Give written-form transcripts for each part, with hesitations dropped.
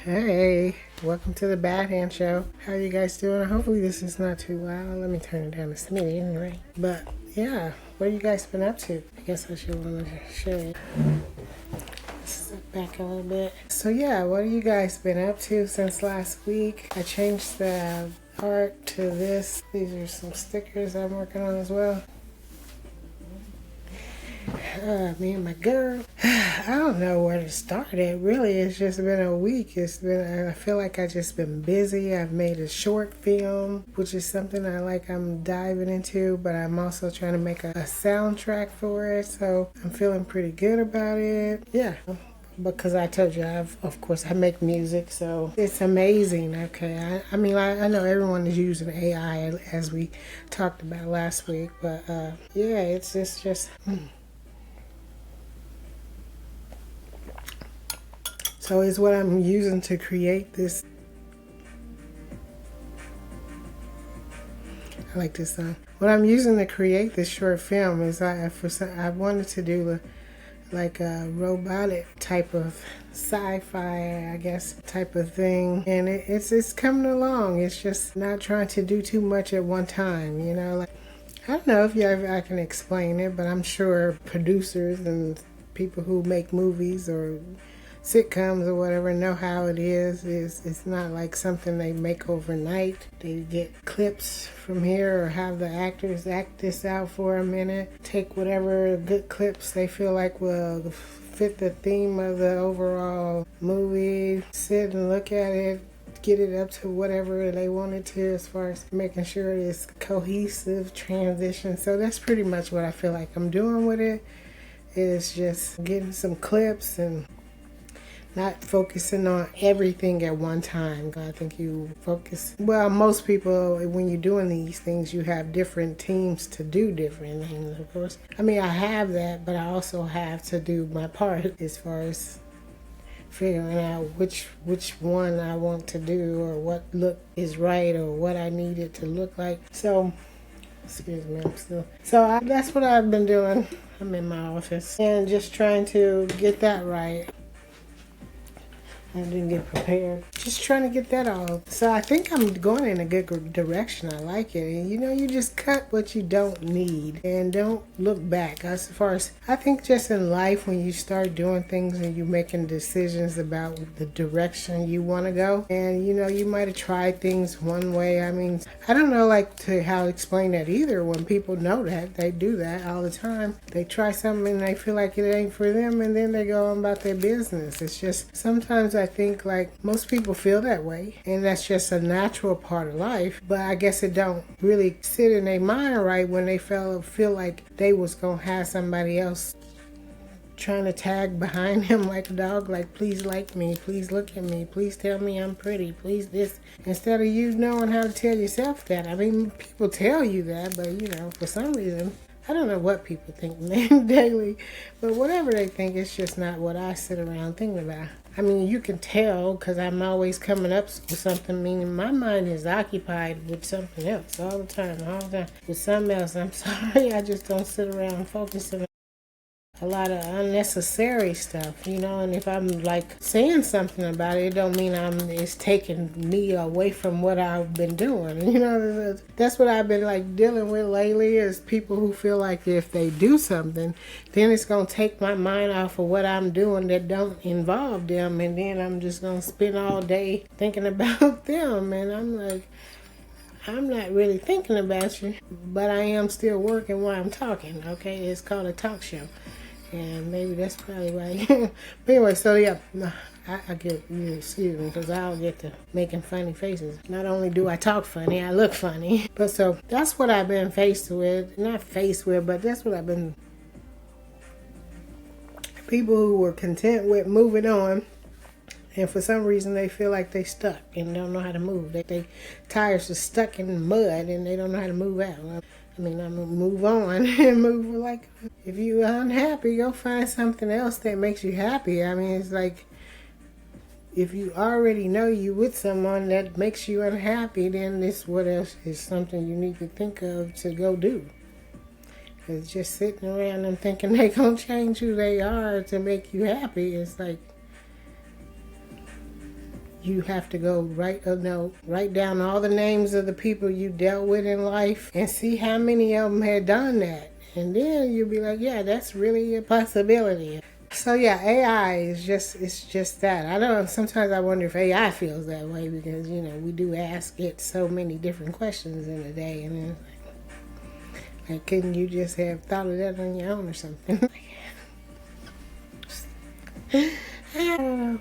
Hey, welcome to the Bad Hand Show. How are you guys doing? Hopefully this is not too loud. Let me turn it down a smitty anyway. But yeah, what have you guys been up to? I guess I should want to show you. Step back a little bit. So yeah, what have you guys been up to since last week? I changed the art to this. These are some stickers I'm working on as well. Me and my girl. I don't know where to start it. Really, it's just been a week. I feel like I've just been busy. I've made a short film, which is something I'm diving into, but I'm also trying to make a soundtrack for it. So I'm feeling pretty good about it. Yeah. Because I told you, of course, I make music, so it's amazing. Okay, I mean, I know everyone is using AI as we talked about last week, but yeah, it's just. So it's what I'm using to create this. I like this song. What I'm using to create this short film is I wanted to do like a robotic type of sci-fi, I guess, type of thing, and it's coming along. It's just not trying to do too much at one time, you know. Like, I don't know if I can explain it, but I'm sure producers and people who make movies or sitcoms or whatever know how it is. It's not like something they make overnight. They get clips from here or have the actors act this out for a minute, take whatever good clips they feel like will fit the theme of the overall movie, sit and look at it, get it up to whatever they want it to as far as making sure it's cohesive transition. So that's pretty much what I feel like I'm doing with it. It's just getting some clips and not focusing on everything at one time. I think you focus, well, most people, when you're doing these things, you have different teams to do different things, of course. I mean, I have that, but I also have to do my part as far as figuring out which one I want to do or what look is right or what I need it to look like. So, excuse me, that's what I've been doing. I'm in my office and just trying to get that right. I didn't get prepared. Just trying to get that all. So I think I'm going in a good direction. I like it. And you just cut what you don't need and don't look back. As far as I think just in life, when you start doing things and you're making decisions about the direction you want to go, and you might have tried things one way. I mean, I don't know how to explain that either. When people know that, they do that all the time. They try something and they feel like it ain't for them, and then they go on about their business. It's just sometimes I think like most people feel that way, and that's just a natural part of life, but I guess it don't really sit in their mind right when they feel like they was gonna have somebody else trying to tag behind him like a dog, like, please like me, please look at me, please tell me I'm pretty, please this, instead of you knowing how to tell yourself that. I mean, people tell you that, but for some reason, I don't know what people think daily, but whatever they think, it's just not what I sit around thinking about. I mean, you can tell because I'm always coming up with something, meaning my mind is occupied with something else all the time, with something else. I'm sorry, I just don't sit around focusing on a lot of unnecessary stuff, and if I'm like saying something about it, it don't mean it's taking me away from what I've been doing. That's what I've been like dealing with lately, is people who feel like if they do something, then it's gonna take my mind off of what I'm doing that don't involve them, and then I'm just gonna spend all day thinking about them, and I'm like, I'm not really thinking about you, but I am still working while I'm talking. Okay, it's called a talk show. And maybe that's probably why. But anyway, so yeah, I get, excuse me, because I'll get to making funny faces. Not only do I talk funny, I look funny. But so that's what I've been faced with. Not faced with, but that's what I've been. People who were content with moving on, and for some reason they feel like they stuck and don't know how to move. They tires are stuck in mud and they don't know how to move out. I mean, I'm going to move on and move like, if you're unhappy, go find something else that makes you happy. I mean, it's like, if you already know you with someone that makes you unhappy, then what else is something you need to think of to go do. Because just sitting around and thinking they're going to change who they are to make you happy, it's like, you have to go write down all the names of the people you dealt with in life and see how many of them had done that. And then you'll be like, yeah, that's really a possibility. So yeah, AI is just that. I don't know, sometimes I wonder if AI feels that way because, we do ask it so many different questions in a day, and then like, couldn't you just have thought of that on your own or something? I don't know.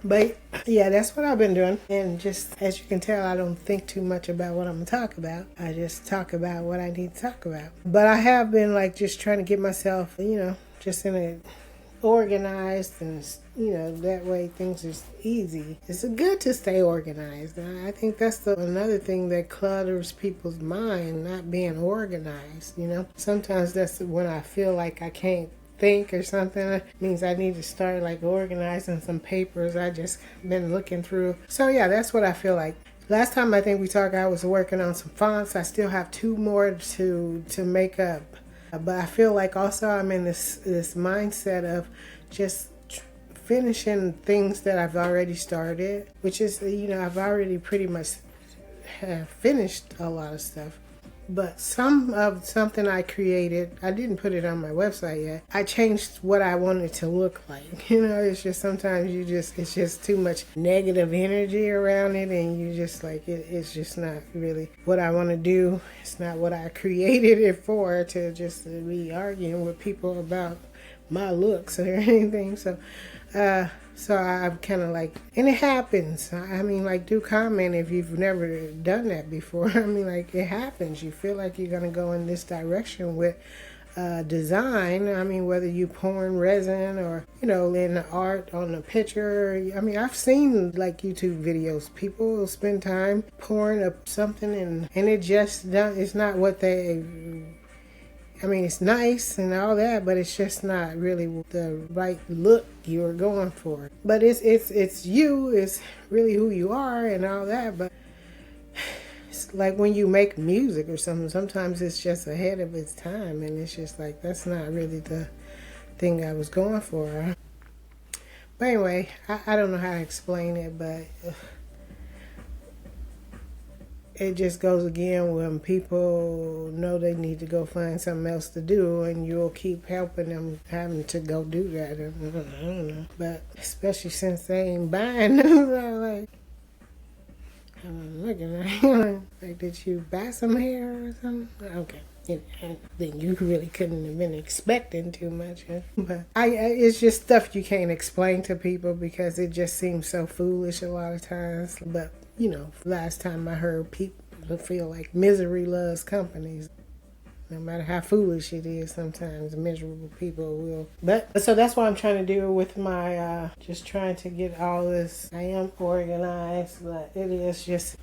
But yeah, that's what I've been doing. And just as you can tell, I don't think too much about what I'm going to talk about. I just talk about what I need to talk about. But I have been like just trying to get myself, just in a organized, and that way things are easy. It's good to stay organized. I think that's another thing that clutters people's mind, not being organized. Sometimes that's when I feel like I can't think or something. It means I need to start like organizing some papers I just been looking through. So yeah, that's what I feel like. Last time I think we talked, I was working on some fonts. I still have 2 more to make up. But I feel like also I'm in this mindset of just finishing things that I've already started, which is, I've already pretty much finished a lot of stuff. But something I created, I didn't put it on my website yet. I changed what I wanted it to look like. It's just sometimes it's just too much negative energy around it, and you just like, it's just not really what I want to do. It's not what I created it for, to just be arguing with people about my looks or anything. So I'm kind of like, and it happens. I mean, like, do comment if you've never done that before. I mean, like, it happens. You feel like you're going to go in this direction with design. I mean, whether you pouring resin or, in the art on the picture. I mean, I've seen, like, YouTube videos. People will spend time pouring up something, and it just, it's not what they... I mean, it's nice and all that, but it's just not really the right look you're going for. But it's you, it's really who you are and all that. But it's like when you make music or something, sometimes it's just ahead of its time, and it's just like, that's not really the thing I was going for. But anyway, I don't know how to explain it, but it just goes again when people know they need to go find something else to do, and you'll keep helping them having to go do that. I don't know. But especially since they ain't buying them, like, I'm looking at like, did you buy some hair or something? Okay. Then you really couldn't have been expecting too much. But it's just stuff you can't explain to people because it just seems so foolish a lot of times. But last time I heard people feel like misery loves companies. No matter how foolish it is, sometimes miserable people will. But so that's what I'm trying to do with my, just trying to get all this. I am organized, but it is just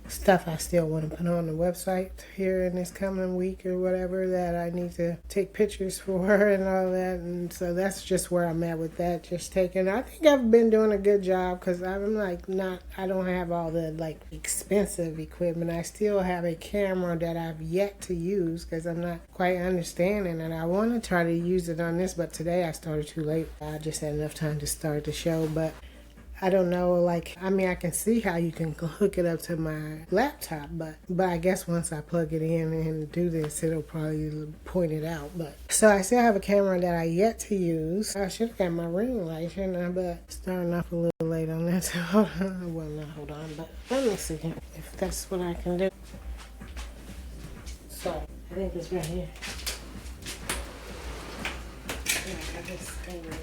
stuff I still want to put on the website here in this coming week or whatever, that I need to take pictures for and all that. And so that's just where I'm at with that. Just taking, I think I've been doing a good job because I'm like I don't have all the like expensive equipment. I still have a camera that I've yet to use because I'm not quite understanding, and I want to try to use it on this, but today I started too late. I just had enough time to start the show, but I don't know, like, I mean, I can see how you can hook it up to my laptop, but I guess once I plug it in and do this, it'll probably point it out. But so I still have a camera that I yet to use. I should have got my ring light, shouldn't I? But starting off a little late on that, so hold on. Well, not hold on, but let me see if that's what I can do. So I think it's right here. Yeah, I just hang it up.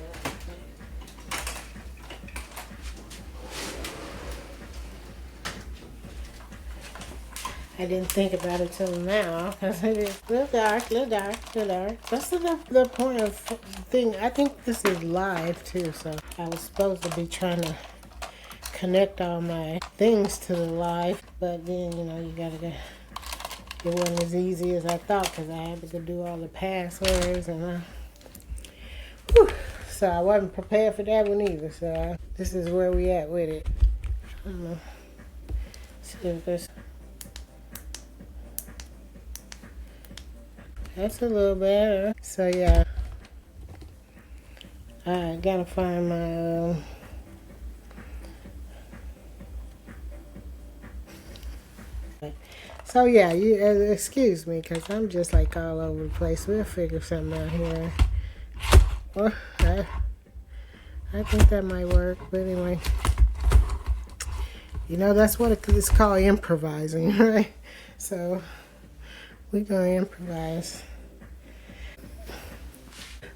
I didn't think about it till now because it is a little dark. That's the point of thing. I think this is live too, so I was supposed to be trying to connect all my things to the live, but then you gotta go. It wasn't as easy as I thought because I had to go do all the passwords and so I wasn't prepared for that one either. So this is where we at with it. I don't know. See if there's. That's a little better. So yeah, I gotta find my. So yeah, you excuse me, cause I'm just like all over the place. We'll figure something out here. Well, I think that might work. But anyway, that's what it's called, improvising, right? So we're gonna improvise.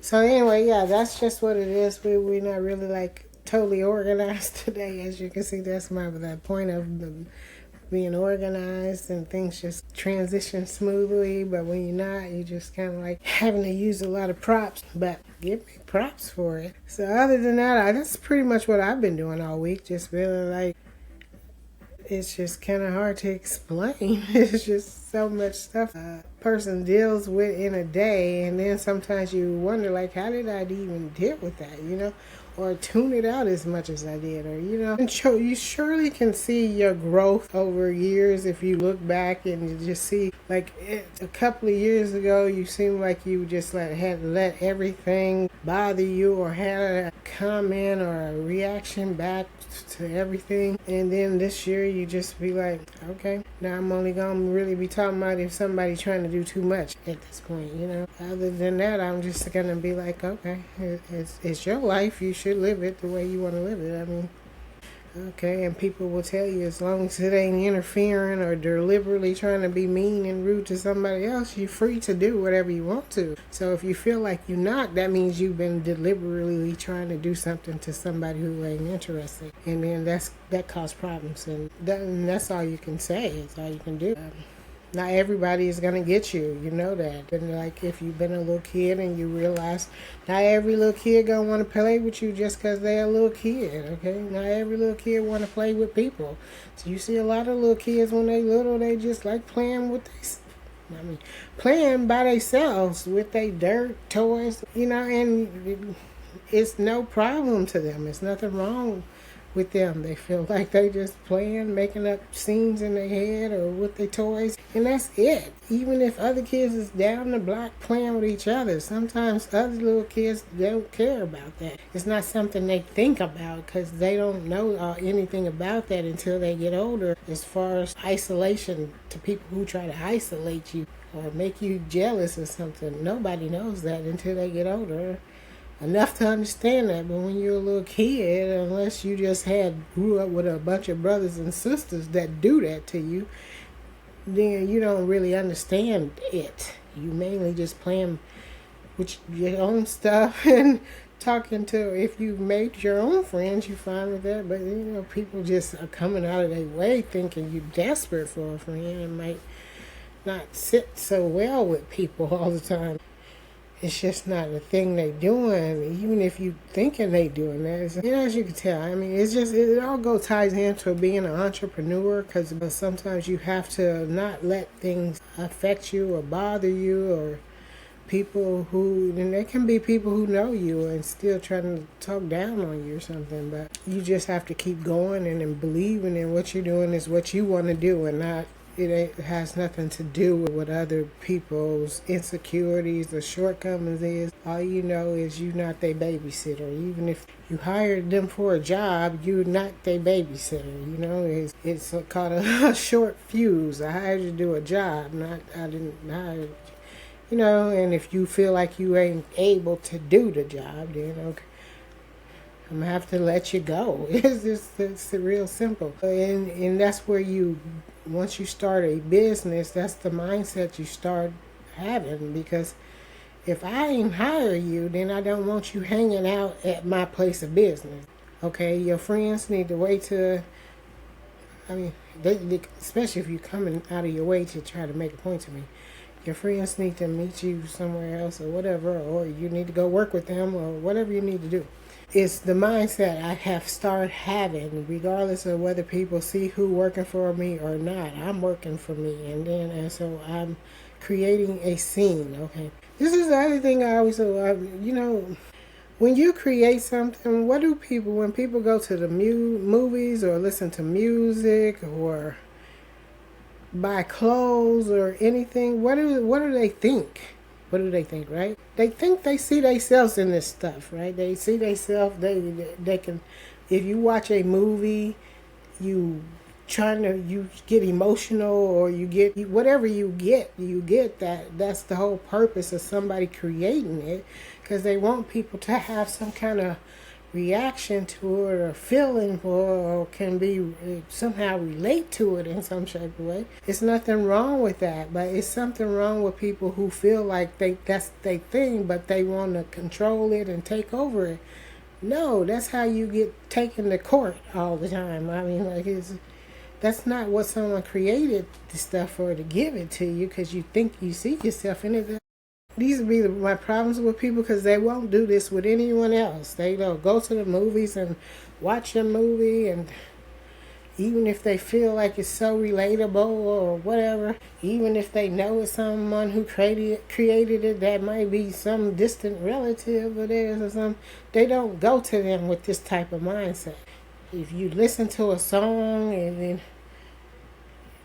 So anyway, yeah, that's just what it is. We're not really like totally organized today, as you can see. That's that point of being organized and things just transition smoothly. But when you're not, you just kind of like having to use a lot of props. But give me props for it. So other than that, that's pretty much what I've been doing all week. Just feeling like it's just kind of hard to explain. It's just so much stuff a person deals with in a day, and then sometimes you wonder, like, how did I even deal with that, or tune it out as much as I did, or and you surely can see your growth over years if you look back and you just see, like, a couple of years ago you seemed like you just had let everything bother you, or had a comment or a reaction back to everything, and then this year you just be like, okay, now I'm only gonna really be talking about if somebody's trying to do too much at this point. Other than that, I'm just gonna be like, okay, it's your life, you should live it the way you want to live it. I mean, okay, and people will tell you, as long as it ain't interfering or deliberately trying to be mean and rude to somebody else, you're free to do whatever you want to. So if you feel like you're not, that means you've been deliberately trying to do something to somebody who ain't interested. And then that caused problems. And that's all you can say. It's all you can do. Not everybody is going to get you. You know that. And like if you've been a little kid and you realize not every little kid going to want to play with you just because they're a little kid, okay? Not every little kid want to play with people. So you see a lot of little kids when they little, they just like playing with playing by themselves with their dirt, toys, and it's no problem to them. It's nothing wrong with them. They feel like they just playing, making up scenes in their head or with their toys, and that's it. Even if other kids is down the block playing with each other, sometimes other little kids don't care about that. It's not something they think about because they don't know anything about that until they get older. As far as isolation, to people who try to isolate you or make you jealous or something, nobody knows that until they get older enough to understand that. But when you're a little kid, unless you just grew up with a bunch of brothers and sisters that do that to you, then you don't really understand it. You mainly just playing with your own stuff and talking to, if you've made your own friends, you're fine with that. But people just are coming out of their way thinking you're desperate for a friend and might not sit so well with people all the time. It's just not a thing they doing, even if you thinking they doing that. As you can tell, I mean, it all ties into being an entrepreneur, because sometimes you have to not let things affect you or bother you, or people and there can be people who know you and still trying to talk down on you or something, but you just have to keep going and believing in what you're doing is what you want to do, and not it has nothing to do with what other people's insecurities or shortcomings is. All you know is you're not their babysitter. Even if you hired them for a job, you're not their babysitter. It's called a short fuse. I hired you to do a job, I didn't hire you. And if you feel like you ain't able to do the job, then okay, I'm gonna have to let you go. It's real simple. And that's where once you start a business, that's the mindset you start having. Because if I ain't hire you, then I don't want you hanging out at my place of business. Okay, your friends need to wait till, they especially if you're coming out of your way to try to make a point to me. Your friends need to meet you somewhere else or whatever, or you need to go work with them or whatever you need to do. It's the mindset I have started having, regardless of whether people see who working for me or not. I'm working for me, and so I'm creating a scene. Okay, this is the other thing I always when you create something, when people go to the movies or listen to music or buy clothes or anything, what do they think What do they think, right? They think they see themselves in this stuff, right? They see themselves, they can, if you watch a movie, you get emotional, or you get whatever you get that's the whole purpose of somebody creating it, because they want people to have some kind of reaction to it or feeling for it, or can be somehow relate to it in some shape or way. It's nothing wrong with that, but it's something wrong with people who feel like that's their thing, but they want to control it and take over it. No, that's how you get taken to court all the time. I mean, like, that's not what someone created the stuff for, to give it to you because you think you see yourself in it. These would be my problems with people, because they won't do this with anyone else. They don't go to the movies and watch a movie, and even if they feel like it's so relatable or whatever, even if they know it's someone who created it, that might be some distant relative of theirs or something, they don't go to them with this type of mindset. If you listen to a song and then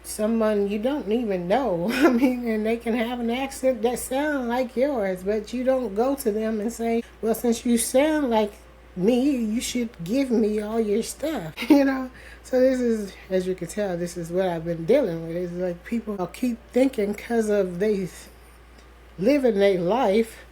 someone you don't even know, I mean, and they can have an accent that sounds like yours, but you don't go to them and say, well, since you sound like me, you should give me all your stuff, you know? So this is, as you can tell, this is what I've been dealing with. It's like people keep thinking because of they living their life.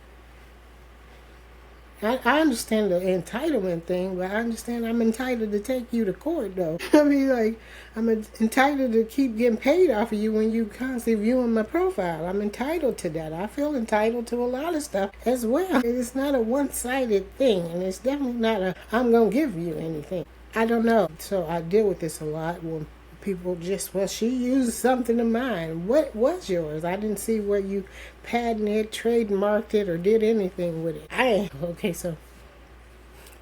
I understand the entitlement thing, but I understand I'm entitled to take you to court, though. I mean, like, I'm entitled to keep getting paid off of you when you constantly viewing my profile. I'm entitled to that. I feel entitled to a lot of stuff as well. It's not a one-sided thing, and it's definitely not a, I'm going to give you anything. I don't know. So I deal with this a lot when people just, well, she used something of mine. What was yours? I didn't see where you patented it, trademarked it, or did anything with it. Okay, so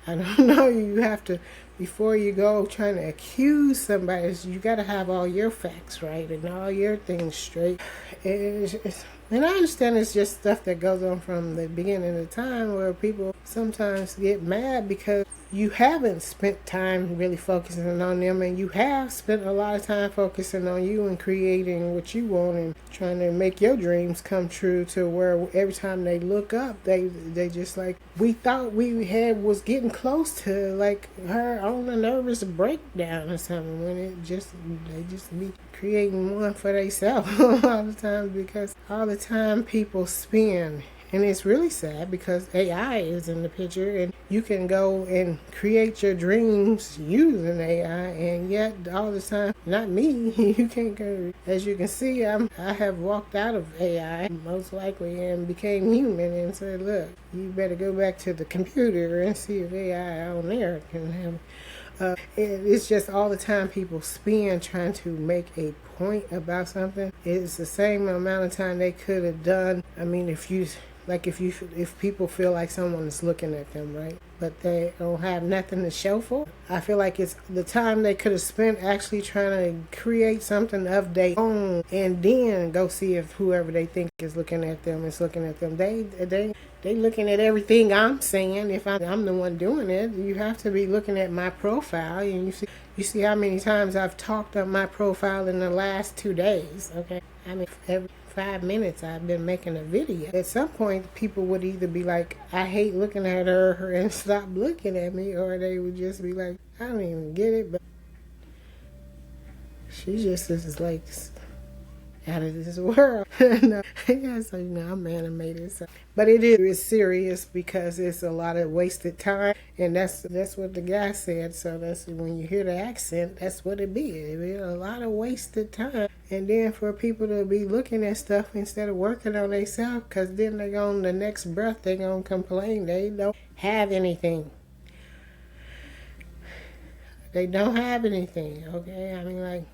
I don't know. You have to, before you go trying to accuse somebody, you got to have all your facts right and all your things straight. And I understand it's just stuff that goes on from the beginning of time, where people sometimes get mad because you haven't spent time really focusing on them, and you have spent a lot of time focusing on you and creating what you want and trying to make your dreams come true, to where every time they look up, they just like, we thought we was getting close to like her on a nervous breakdown or something, when they just be creating one for themselves all the time, because all the time people spend. And it's really sad because AI is in the picture, and you can go and create your dreams using AI, and yet all the time, not me, you can't go. As you can see, I have walked out of AI most likely and became human and said, look, you better go back to the computer and see if AI on there can have. It's just all the time people spend trying to make a point about something. It's the same amount of time they could have done. I mean, if people feel like someone is looking at them, right, but they don't have nothing to show for, I feel like it's the time they could have spent actually trying to create something of their own, and then go see if whoever they think is looking at them is looking at them. They looking at everything I'm saying. If I'm the one doing it, you have to be looking at my profile, and you see how many times I've talked on my profile in the last 2 days. Okay, I mean, every 5 minutes I've been making a video. At some point, people would either be like, I hate looking at her, and stop looking at me, or they would just be like, I don't even get it, but she just is like out of this world. No, yeah, so I'm animated. So. But it is serious because it's a lot of wasted time, and that's what the guy said. So that's when you hear the accent, that's what it be. It be a lot of wasted time, and then for people to be looking at stuff instead of working on themselves, because then they go on the next breath, they gonna complain they don't have anything. They don't have anything. Okay, I mean, like,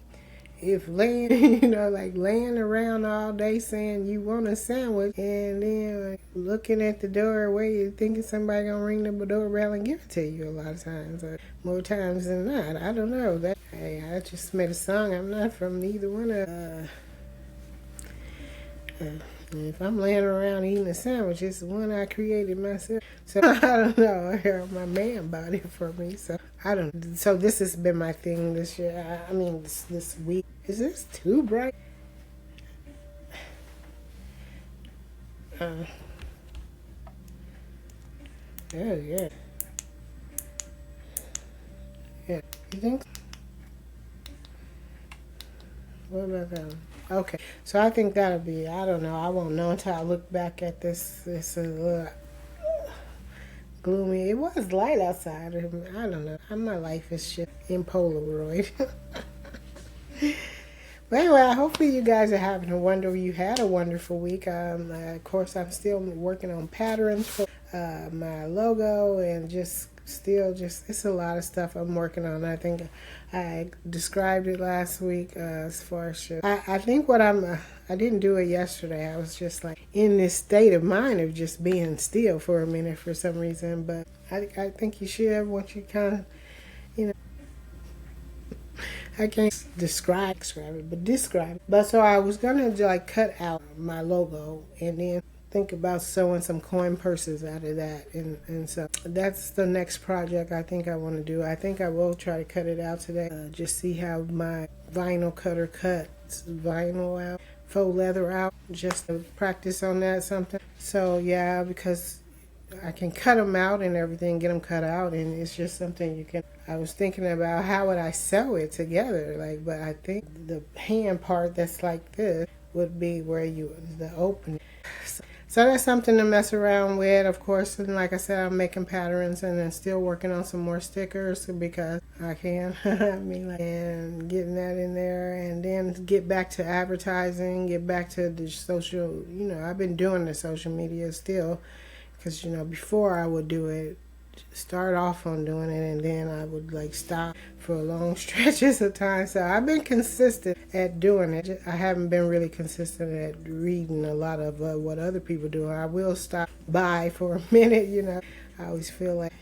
if laying around all day saying you want a sandwich, and then looking at the doorway, you're thinking somebody gonna ring the doorbell and give it to you a lot of times, or more times than not. I don't know. I just made a song. I'm not from neither one of. If I'm laying around eating a sandwich, it's the one I created myself. So I don't know. My man bought it for me. So I don't. So this has been my thing this year. I mean, this week. Is this too bright? Uh, yeah, yeah, yeah. You think? What about that one? Okay, so I think that'll be. I don't know. I won't know until I look back at this. This is a little gloomy. It was light outside. I don't know. My life is just in Polaroid. But anyway, hopefully you guys are having a wonderful. You had a wonderful week. Of course, I'm still working on patterns for my logo, and just still just it's a lot of stuff I'm working on. I think I described it last week as far as I think what I didn't do it yesterday. I was just like in this state of mind of just being still for a minute for some reason. But I think you should once you kind of you know. I can't describe it, but describe it. But so I was gonna like cut out my logo and then think about sewing some coin purses out of that, and so that's the next project I think I want to do. I think I will try to cut it out today. Just see how my vinyl cutter cuts vinyl out, faux leather out, just to practice on that something. So yeah, because I can cut them out and everything, get them cut out, and it's just something you can. I was thinking about how would I sew it together, like, but I think the hand part that's like this would be where the opening. So that's something to mess around with, of course. And like I said, I'm making patterns and then still working on some more stickers because I can. I mean, like, and getting that in there, and then get back to advertising, get back to the social. I've been doing the social media still. Because, before I would do it, start off on doing it, and then I would like stop for long stretches of time. So I've been consistent at doing it. I haven't been really consistent at reading a lot of what other people do. I will stop by for a minute, I always feel like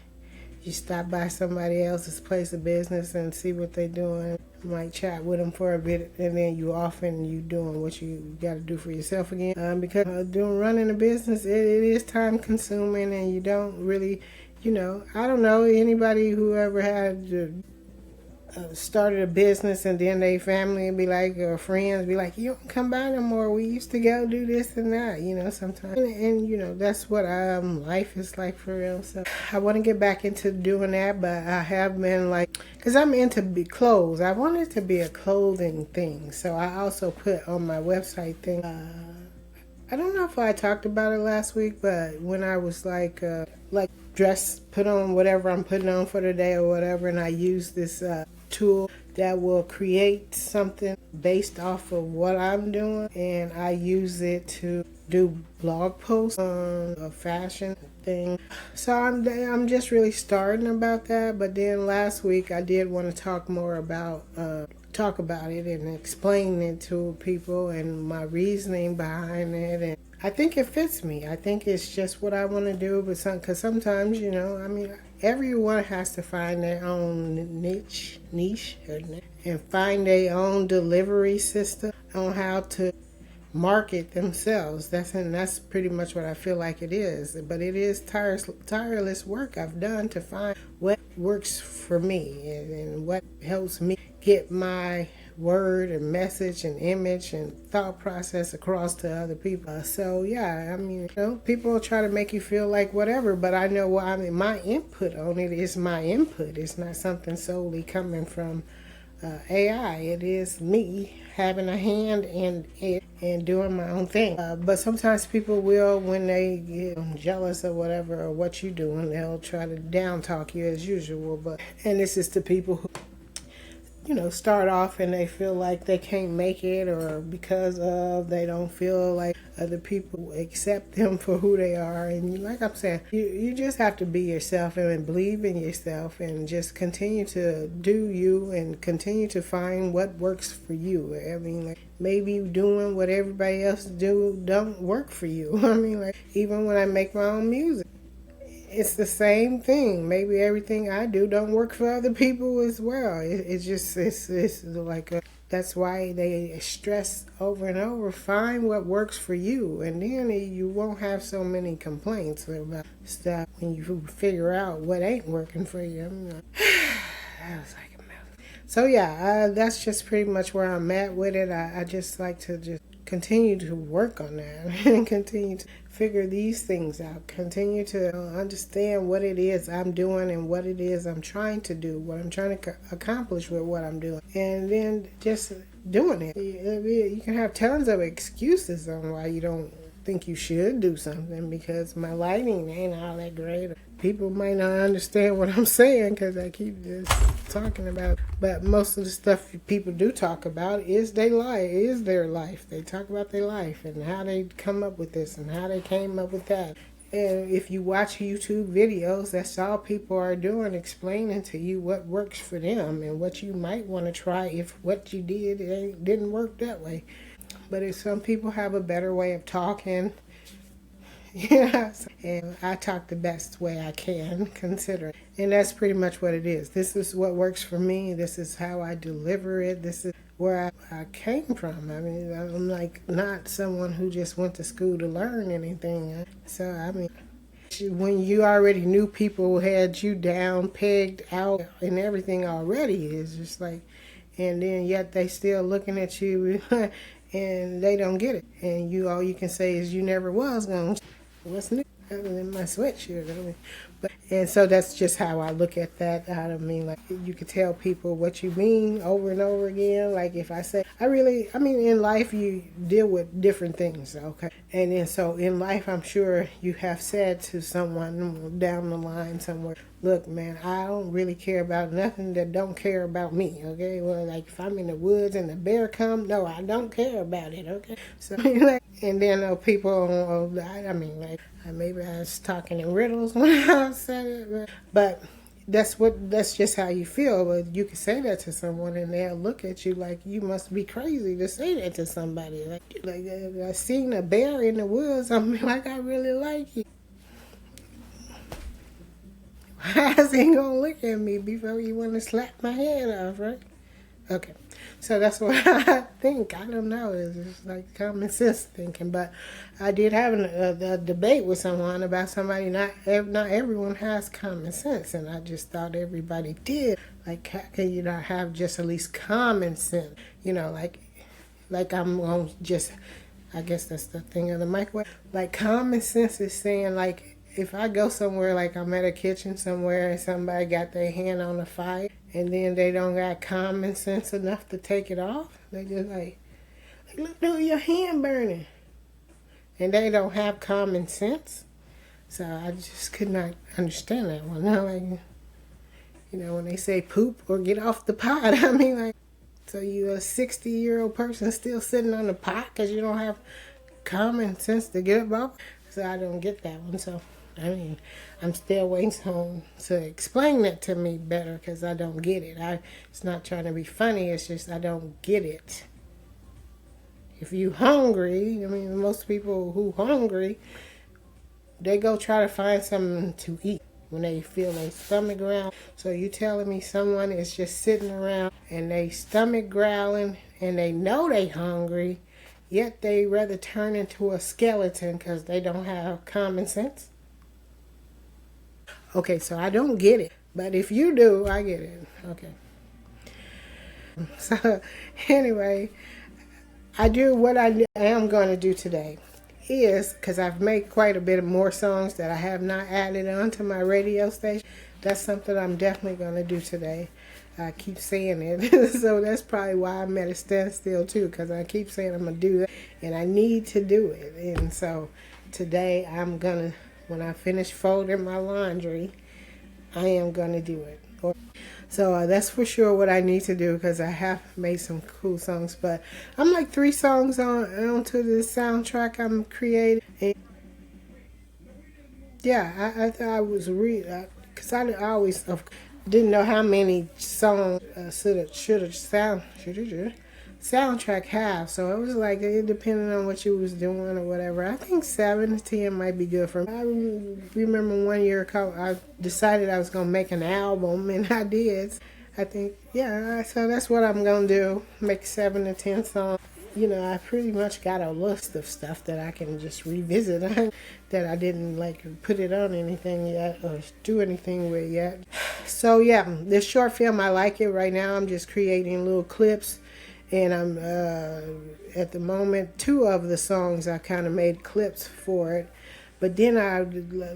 you stop by somebody else's place of business and see what they're doing. You might chat with them for a bit, and then you off and you doing what you got to do for yourself again. Because running a business, it is time consuming, and you don't really, I don't know anybody who ever had started a business and then they family be like, or friends be like, you don't come by no more. We used to go do this and that, sometimes. And that's what life is like for real. So I want to get back into doing that, but I have been like, because I'm into clothes. I want it to be a clothing thing. So I also put on my website thing. I don't know if I talked about it last week, but when I was like dress, put on whatever I'm putting on for the day or whatever, and I use this tool that will create something based off of what I'm doing, and I use it to do blog posts on a fashion thing. So I'm just really starting about that. But then last week I did want to talk more about talk about it and explain it to people and my reasoning behind it. And I think it fits me. I think it's just what I want to do. But because sometimes, everyone has to find their own niche, and find their own delivery system on how to market themselves. That's pretty much what I feel like it is. But it is tireless work I've done to find what works for me and what helps me get my word and message and image and thought process across to other people. So yeah, people will try to make you feel like whatever, but I know my input on it is my input. It's not something solely coming from AI. It is me having a hand in it and doing my own thing. But sometimes people will, when they get jealous or whatever, or what you're doing, they'll try to down talk you as usual. And this is to people who start off and they feel like they can't make it, or because they don't feel like other people accept them for who they are. And like I'm saying, you just have to be yourself and believe in yourself and just continue to do you and continue to find what works for you. Maybe doing what everybody else don't work for you. Even when I make my own music, it's the same thing. Maybe everything I do don't work for other people as well. It's like that's why they stress over and over, find what works for you, and then you won't have so many complaints about stuff when you figure out what ain't working for you. That was like a mouth. So yeah, that's just pretty much where I'm at with it. I just like to just continue to work on that and continue to figure these things out. Continue to understand what it is I'm doing and what it is I'm trying to do, what I'm trying to accomplish with what I'm doing. And then just doing it. You can have tons of excuses on why you don't think you should do something, because my lighting ain't all that great. People might not understand what I'm saying because I keep just talking about it. But most of the stuff people do talk about is their life. They talk about their life and how they come up with this and how they came up with that. And if you watch YouTube videos, that's all people are doing, explaining to you what works for them and what you might want to try if what you did didn't work that way. But if some people have a better way of talking, yeah, and I talk the best way I can, consider it. And that's pretty much what it is. This is what works for me. This is how I deliver it. This is where I came from. I mean, I'm like not someone who just went to school to learn anything. So, I mean, when you already knew people had you down, pegged out, and everything already, is just like, and then yet they still looking at you and they don't get it. And all you can say is you never was going to. What's new? Other than my sweatshirt. I mean, and so that's just how I look at that. I don't mean, like, you could tell people what you mean over and over again. Like if I say, I mean, in life you deal with different things, okay? And then so in life, I'm sure you have said to someone down the line somewhere, look, man, I don't really care about nothing that don't care about me, okay? Well, like if I'm in the woods and the bear come, no, I don't care about it, okay? So, and then people, I mean, like, maybe I was talking in riddles when I said it, but that's just how you feel. But you can say that to someone and they'll look at you like you must be crazy to say that to somebody. Like I seen a bear in the woods, I'm like, I really like you. Why is he gonna look at me before you want to slap my head off, right? Okay, so that's what I think. I don't know. It's just like common sense thinking. But I did have a debate with someone about somebody. Not everyone has common sense, and I just thought everybody did. Like, how can you not have just at least common sense? You know, like I'm gonna just. I guess that's the thing of the microwave. Like common sense is saying, like, if I go somewhere, like I'm at a kitchen somewhere and somebody got their hand on the fire and then they don't got common sense enough to take it off, they just like look, dude, your hand burning. And they don't have common sense. So I just could not understand that one. Like, when they say poop or get off the pot, I mean, like, so you a 60-year-old person still sitting on the pot because you don't have common sense to get up off? So I don't get that one. So, I mean, I'm still waiting someone to explain that to me better because I don't get it. It's not trying to be funny. It's just I don't get it. If you hungry, I mean, most people who hungry, they go try to find something to eat when they feel their stomach growl. So you telling me someone is just sitting around and they stomach growling and they know they hungry, yet they rather turn into a skeleton because they don't have common sense? Okay, so I don't get it. But if you do, I get it. Okay. So anyway, what I am going to do today is, because I've made quite a bit of more songs that I have not added onto my radio station. That's something I'm definitely going to do today. I keep saying it. So that's probably why I'm at a standstill too, because I keep saying I'm going to do that. And I need to do it. And so today I'm going to, when I finish folding my laundry, I am going to do it. So that's for sure what I need to do, because I have made some cool songs. But I'm like 3 songs onto the soundtrack I'm creating. And yeah, I thought I was because I always didn't know how many songs soundtrack have. So it was like, it depended on what you was doing or whatever. I think 7 to 10 might be good for me. I remember one year I decided I was going to make an album, and I did. I think, yeah, so that's what I'm going to do, make 7 to 10 songs. I pretty much got a list of stuff that I can just revisit that I didn't like put it on anything yet or do anything with yet. So yeah, this short film, I like it right now. I'm just creating little clips And I'm at the moment, two of the songs I kind of made clips for it. But then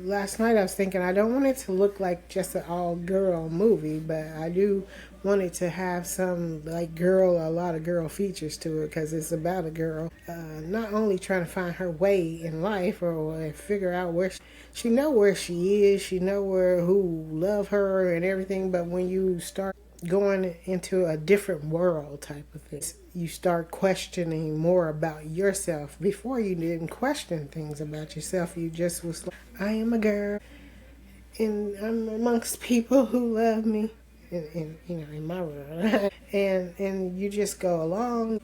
last night I was thinking I don't want it to look like just an all girl movie, but I do want it to have some like a lot of girl features to it, because it's about a girl not only trying to find her way in life or figure out where she know where she is, she know who love her and everything, but when you start going into a different world type of thing, you start questioning more about yourself. Before, you didn't question things about yourself. You just was like, I am a girl and I'm amongst people who love me in my world. and you just go along,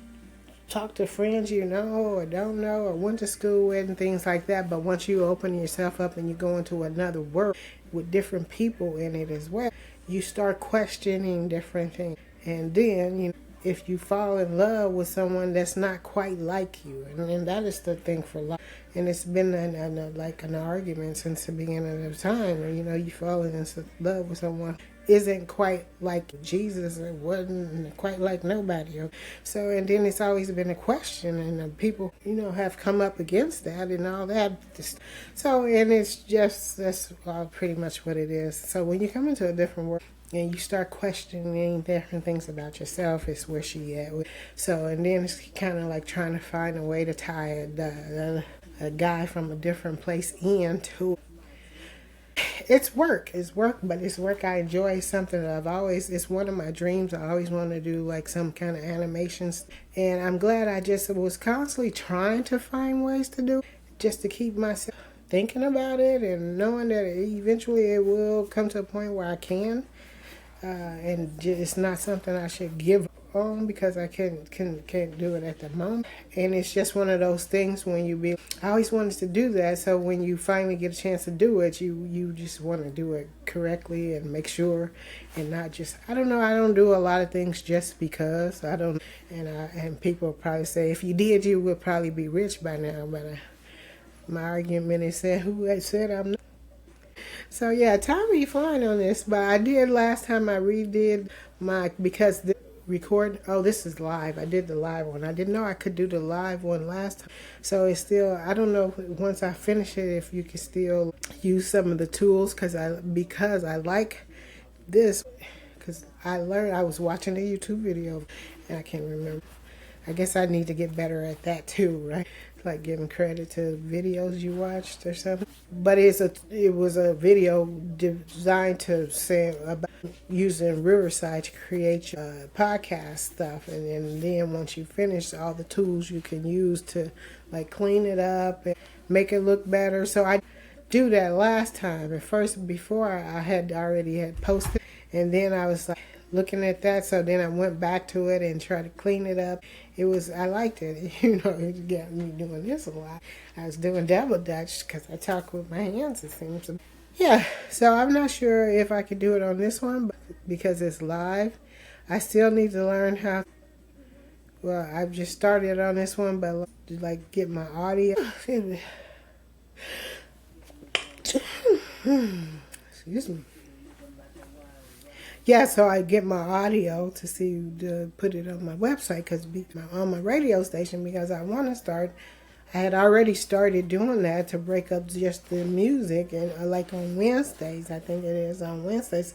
talk to friends you know or don't know or went to school with and things like that. But once you open yourself up and you go into another world with different people in it as well, you start questioning different things. And then, if you fall in love with someone that's not quite like you, and that is the thing for life. And it's been like an argument since the beginning of time. You fall in love with someone isn't quite like Jesus, it wasn't quite like nobody. So, and then it's always been a question, and people, have come up against that and all that. So, and it's just, that's pretty much what it is. So when you come into a different world, and you start questioning different things about yourself, is where she at. So, and then it's kind of like trying to find a way to tie a guy from a different place into. It's work, but it's work I enjoy. Something that it's one of my dreams. I always want to do like some kind of animations. And I'm glad I just was constantly trying to find ways to do, just to keep myself thinking about it and knowing that eventually it will come to a point where I can. And it's not something I should give on, because I can't do it at the moment. And it's just one of those things when I always wanted to do that, so when you finally get a chance to do it, you just want to do it correctly and make sure, and not just, I don't know, I don't do a lot of things just because I don't. And people probably say, if you did, you would probably be rich by now. But my argument is that who said I'm not. So yeah, time be flying on this. But I did last time, I redid because the record. Oh, this is live. I did the live one. I didn't know I could do the live one last time. So it's still, I don't know once I finish it if you can still use some of the tools, because I like this, because I was watching a YouTube video and I can't remember. I guess I need to get better at that too, right? Like giving credit to videos you watched or something. But it was a video designed to say about using Riverside to create your podcast stuff, and then once you finish, all the tools you can use to like clean it up and make it look better. So I do that last time. At first, before I had already posted, and then I was like looking at that, so then I went back to it and tried to clean it up. I liked it. It got me doing this a lot. I was doing double dutch because I talk with my hands, it seems. Yeah, so I'm not sure if I could do it on this one, but because it's live. I still need to learn how. Well, I've just started on this one, but like get my audio. Excuse me. Yeah, so I get my audio to put it on my website, on my radio station, because I want to start. I had already started doing that to break up just the music, and like on Wednesdays, I think it is on Wednesdays.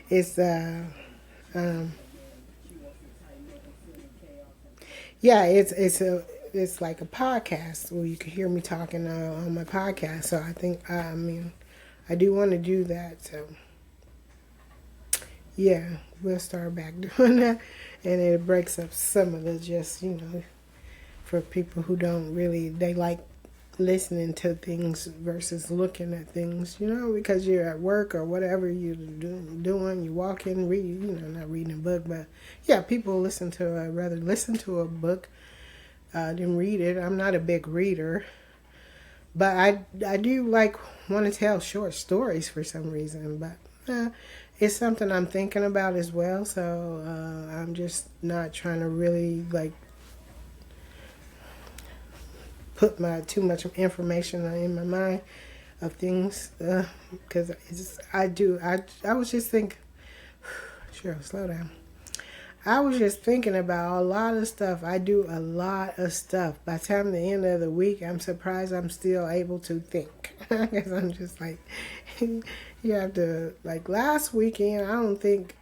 It's yeah, it's like a podcast where you can hear me talking on my podcast. So I think I do want to do that. So. Yeah, we'll start back doing that, and it breaks up some of the just, for people who don't really, they like listening to things versus looking at things, because you're at work or whatever you're doing, you walk in, read, not reading a book, but yeah, people rather listen to a book than read it. I'm not a big reader, but I do want to tell short stories for some reason, but it's something I'm thinking about as well, so I'm just not trying to really put too much information in my mind of things, because I was just thinking, sure, slow down. I was just thinking about a lot of stuff. I do a lot of stuff. By the time the end of the week, I'm surprised I'm still able to think. Because I'm just like, you have to, like last weekend, I don't think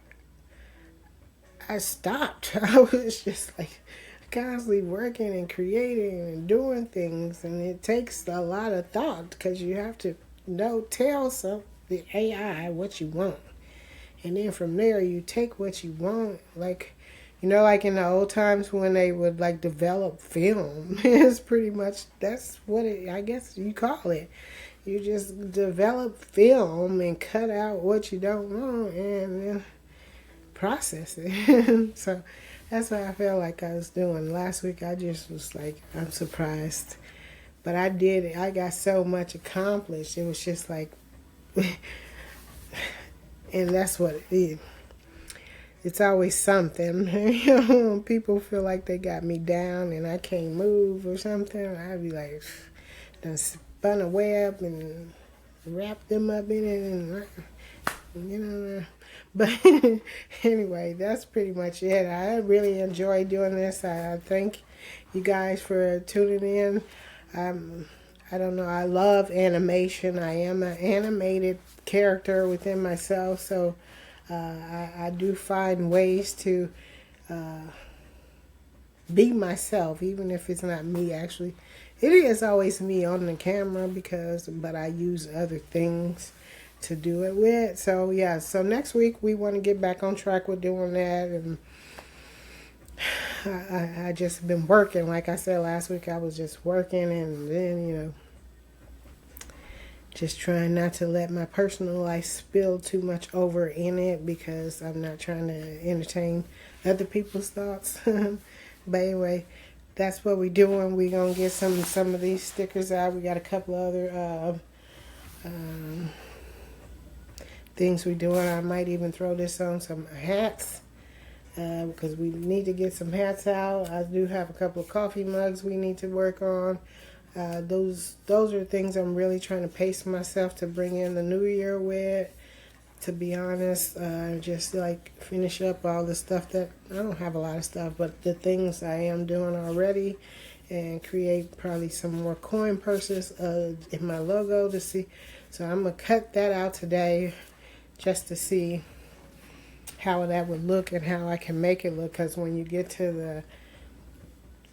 I stopped. I was just like constantly working and creating and doing things. And it takes a lot of thought because you have to tell the AI what you want. And then from there, you take what you want, like, like in the old times when they would like develop film. It's pretty much, that's what I guess you call it. You just develop film and cut out what you don't want and then process it. So that's what I felt like I was doing last week. I just was like, I'm surprised, but I did it. I got so much accomplished. It was just like, and that's what it is. It's always something. People feel like they got me down and I can't move or something. I'd be like, done spun a web and wrapped them up in it, and But anyway, that's pretty much it. I really enjoy doing this. I thank you guys for tuning in. I don't know. I love animation. I am an animated character within myself, so I do find ways to be myself, even if it's not me. Actually, it is always me on the camera but I use other things to do it with. So yeah. So next week we want to get back on track with doing that, and I just been working. Like I said last week, I was just working, and then just trying not to let my personal life spill too much over in it because I'm not trying to entertain other people's thoughts. But anyway, that's what we're doing. We're going to get some of these stickers out. We got a couple other things we're doing. I might even throw this on some hats because we need to get some hats out. I do have a couple of coffee mugs we need to work on. Those are things I'm really trying to pace myself to bring in the new year with. To be honest, just like finish up all the stuff that I don't have a lot of stuff, but the things I am doing already, and create probably some more coin purses in my logo to see. So I'm gonna cut that out today, just to see how that would look and how I can make it look. Because when you get to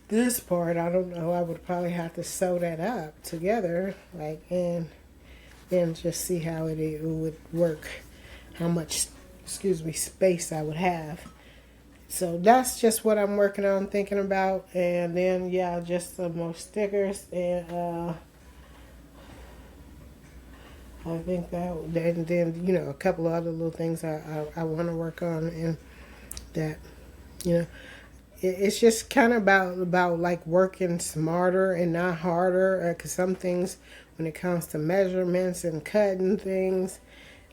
this part, I don't know, I would probably have to sew that up together, and then just see how it would work, how much, space I would have. So that's just what I'm working on, thinking about. And then, yeah, just some more stickers, and I think that, then, a couple of other little things I want to work on, and that, it's just kind of about like working smarter and not harder. Because some things, when it comes to measurements and cutting things,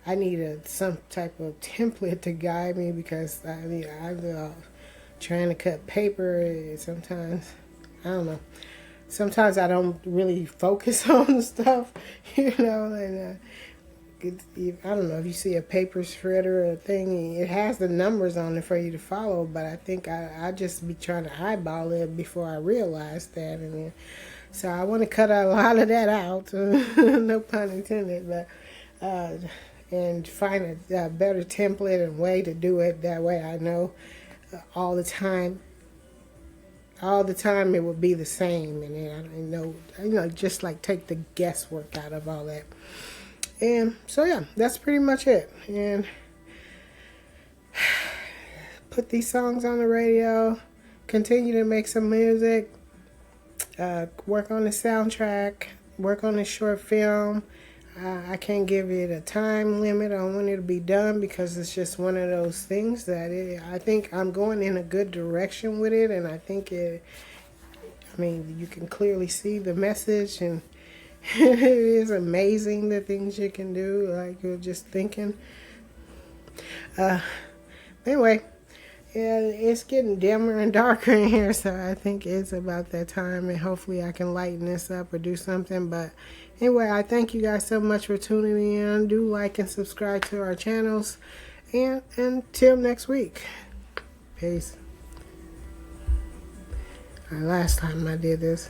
I need some type of template to guide me. Because I'm trying to cut paper. Sometimes I don't know. Sometimes I don't really focus on the stuff, and I don't know if you see a paper shredder or a thing, it has the numbers on it for you to follow, but I think I just be trying to eyeball it before I realize that. And then, so I want to cut a lot of that out, no pun intended, but and find a better template and way to do it. That way I know all the time it will be the same, and then I know, just like take the guesswork out of all that. And so yeah, that's pretty much it. And put these songs on the radio, continue to make some music, work on the soundtrack, work on the short film. I can't give it a time limit on when it'll be done, because it's just one of those things that I think I'm going in a good direction with it, and I think you can clearly see the message, and it is amazing the things you can do, like you're just thinking. Anyway, yeah, it's getting dimmer and darker in here, so I think it's about that time, and hopefully I can lighten this up or do something. But anyway, I thank you guys so much for tuning in. Do like and subscribe to our channels, and until next week. Peace. Last time I did this.